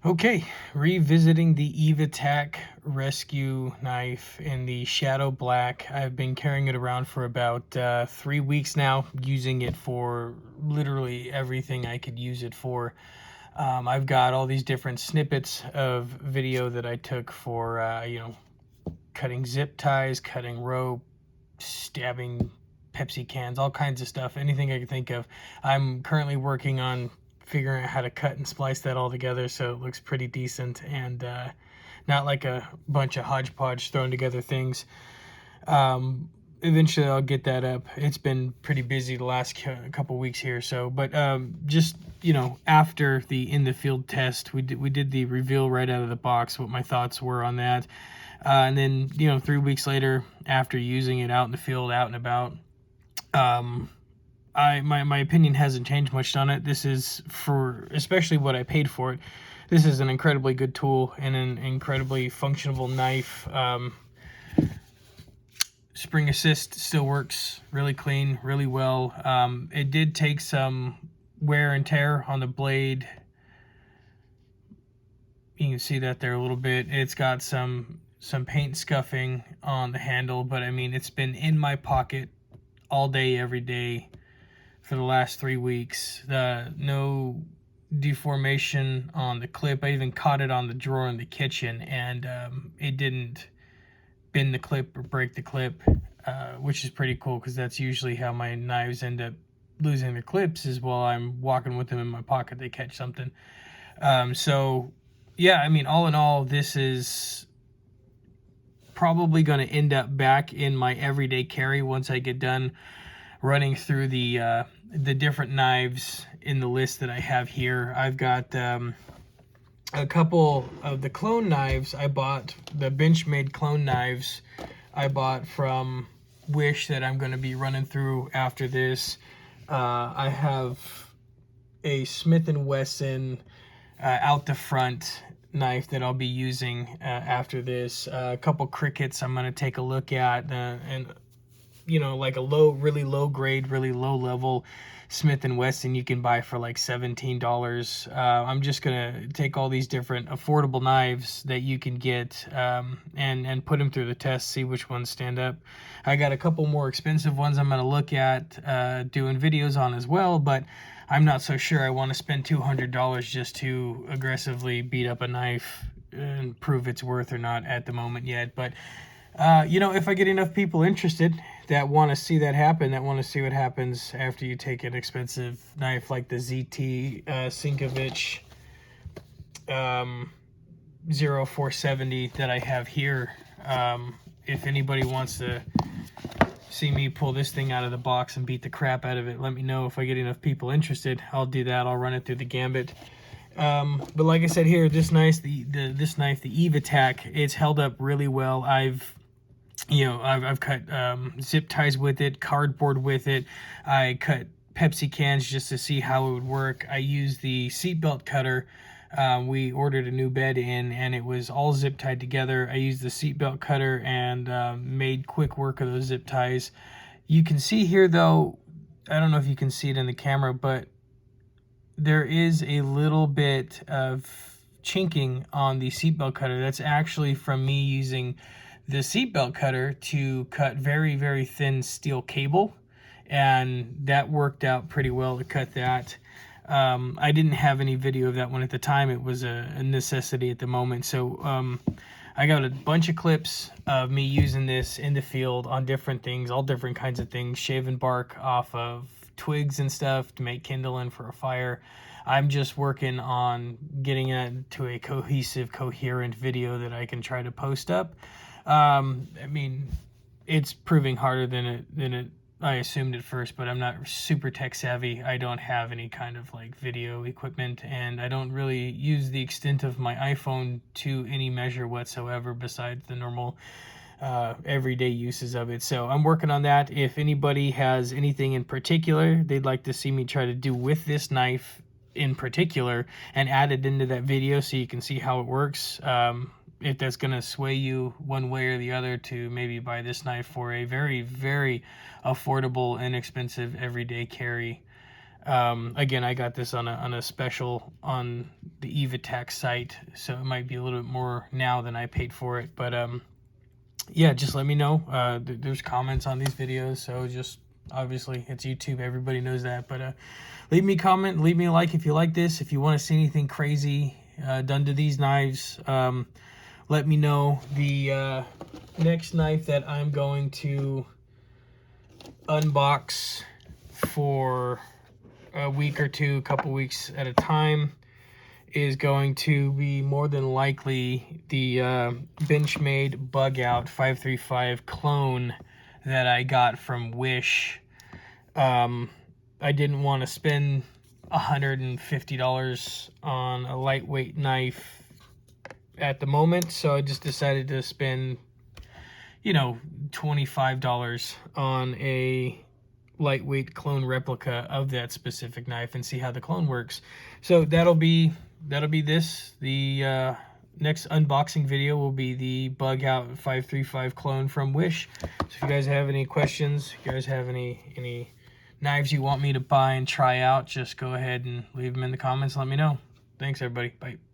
Okay, revisiting the EvaTac Rescue Knife in the Shadow Black. I've been carrying it around for about 3 weeks now, using it for literally everything I could use it for. I've got all these different snippets of video that I took for, cutting zip ties, cutting rope, stabbing Pepsi cans, all kinds of stuff, anything I can think of. I'm currently working on figuring out how to cut and splice that all together so it looks pretty decent and not like a bunch of hodgepodge thrown together things. Eventually I'll get that up. It's been pretty busy the last couple weeks here, so but just after the in the field test, we did the reveal right out of the box what my thoughts were on that. And then 3 weeks later, after using it out in the field, out and about, my opinion hasn't changed much on it. This is, for especially what I paid for it, this is an incredibly good tool and an incredibly functional knife. Spring assist still works really clean, really well. It did take some wear and tear on the blade. You can see that there a little bit. It's got some paint scuffing on the handle, but I mean, it's been in my pocket all day, every day for the last 3 weeks. No deformation on the clip. I even caught it on the drawer in the kitchen, and it didn't bend the clip or break the clip, which is pretty cool because that's usually how my knives end up losing their clips, is while I'm walking with them in my pocket, they catch something. So yeah, I mean, all in all, this is probably going to end up back in my everyday carry once I get done running through the different knives in the list that I have here. I've got a couple of the clone knives I bought, the Benchmade clone knives I bought from Wish, that I'm going to be running through after this. I have a Smith & Wesson out the front knife that I'll be using after this. A couple crickets I'm going to take a look at, and like a really low grade, really low level Smith & Wesson you can buy for like $17. I'm just gonna take all these different affordable knives that you can get, and put them through the test, see which ones stand up. I got a couple more expensive ones I'm gonna look at doing videos on as well, but I'm not so sure I want to spend $200 just to aggressively beat up a knife and prove its worth or not at the moment yet. But if I get enough people interested that want to see that happen, that want to see what happens after you take an expensive knife like the ZT Sinkovich 0470 that I have here, if anybody wants to see me pull this thing out of the box and beat the crap out of it, let me know. If I get enough people interested, I'll do that. I'll run it through the gambit. But like I said here, this knife, the EvaTac, it's held up really well. I've cut zip ties with it, cardboard with it. I cut Pepsi cans just to see how it would work. I used the seatbelt cutter. We ordered a new bed in, and it was all zip tied together. I used the seatbelt cutter and made quick work of those zip ties. You can see here, though, I don't know if you can see it in the camera, but there is a little bit of chinking on the seatbelt cutter. That's actually from me using the seatbelt cutter to cut very, very thin steel cable, and that worked out pretty well to cut that. I didn't have any video of that one at the time. It was a necessity at the moment. So I got a bunch of clips of me using this in the field on different things, all different kinds of things, shaving bark off of twigs and stuff to make kindling for a fire. I'm just working on getting it to a cohesive, coherent video that I can try to post up. I mean, it's proving harder than I assumed at first, but I'm not super tech savvy. I don't have any kind of like video equipment, and I don't really use the extent of my iPhone to any measure whatsoever besides the normal everyday uses of it. So I'm working on that. If anybody has anything in particular they'd like to see me try to do with this knife in particular and add it into that video so you can see how it works, if that's going to sway you one way or the other to maybe buy this knife for a very, very affordable, inexpensive, everyday carry, Again, I got this on a special on the EvaTac site, so it might be a little bit more now than I paid for it. But yeah, just let me know. There's comments on these videos, so just obviously it's YouTube, everybody knows that. But leave me a comment, leave me a like if you like this. If you want to see anything crazy done to these knives, let me know. The next knife that I'm going to unbox for a week or two, a couple weeks at a time, is going to be more than likely the Benchmade Bug Out 535 clone that I got from Wish. I didn't want to spend $150 on a lightweight knife at the moment, so I just decided to spend, you know, $25 on a lightweight clone replica of that specific knife and see how the clone works. So that'll be this. The next unboxing video will be the Bug Out 535 clone from Wish. So if you guys have any questions, if you guys have any knives you want me to buy and try out, just go ahead and leave them in the comments. Let me know. Thanks, everybody. Bye.